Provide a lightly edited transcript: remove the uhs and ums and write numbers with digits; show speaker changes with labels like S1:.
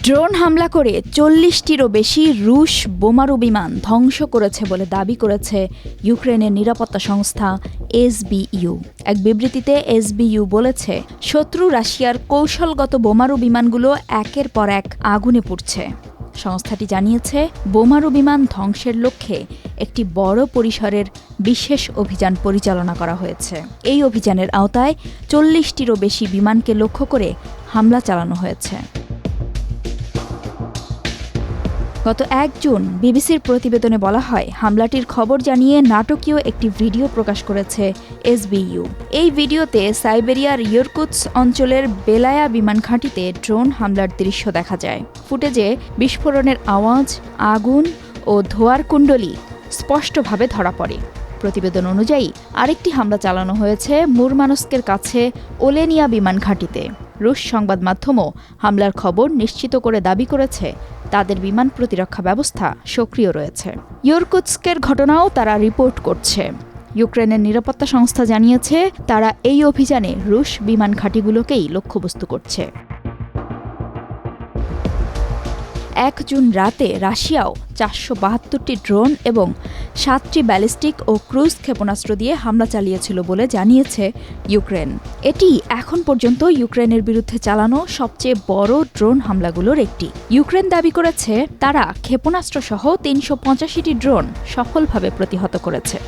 S1: Drone হামলা করে ৪০টিরও বেশি রুশ বোমারু বিমান ধ্বংস করেছে বলে দাবি করেছে ইউক্রেনের নিরাপত্তা সংস্থা এসবিইউ। এক বিবৃতিতে এসবিইউ বলেছে, শত্রু রাশিয়ার কৌশলগত বোমারু বিমানগুলো একের পর এক আগুনে পুড়ছে। সংস্থাটি জানিয়েছে, বোমারু বিমান ধ্বংসের লক্ষ্যে একটি বড় পরিসরের বিশেষ অভিযান পরিচালনা করা হয়েছে। এই অভিযানের আওতায় ৪০টিরও বেশি বিমানকে লক্ষ্য করে হামলা চালানো হয়েছে। গত ১ জুন বিবিসির প্রতিবেদনে বলা হয়, হামলাটির খবর জানিয়ে নাটকীয় একটি ভিডিও প্রকাশ করেছে এসবিইউ। এই ভিডিওতে সাইবেরিয়ার ইরকুৎস্ক অঞ্চলের বেলায়া বিমান ঘাঁটিতে ড্রোন হামলার দৃশ্য দেখা যায়। ফুটেজে বিস্ফোরণের আওয়াজ, আগুন ও ধোঁয়ার কুণ্ডলী স্পষ্টভাবে ধরা পড়ে। প্রতিবেদন অনুযায়ী আরেকটি হামলা চালানো হয়েছে মুরমানস্কের কাছে ওলেনিয়া বিমান ঘাঁটিতে। রুশ সংবাদ মাধ্যমও হামলার খবর নিশ্চিত করে দাবি করেছে তাদের বিমান প্রতিরক্ষা ব্যবস্থা সক্রিয় রয়েছে। ইরকুৎস্কের ঘটনাও তারা রিপোর্ট করছে। ইউক্রেনের নিরাপত্তা সংস্থা জানিয়েছে, তারা এই অভিযানে রুশ বিমান ঘাঁটিগুলোকেই লক্ষ্যবস্তু করছে। ১ জুন রাতে রাশিয়াও ৪৭২টি ড্রোন এবং ৭টি ব্যালিস্টিক ও ক্রুজ ক্ষেপণাস্ত্র দিয়ে হামলা চালিয়েছিল বলে জানিয়েছে ইউক্রেন। এটি এখন পর্যন্ত ইউক্রেনের বিরুদ্ধে চালানো সবচেয়ে বড় ড্রোন হামলাগুলোর একটি। ইউক্রেন দাবি করেছে, তারা ক্ষেপণাস্ত্রসহ ৩৮৫টি ড্রোন সফলভাবে প্রতিহত করেছে।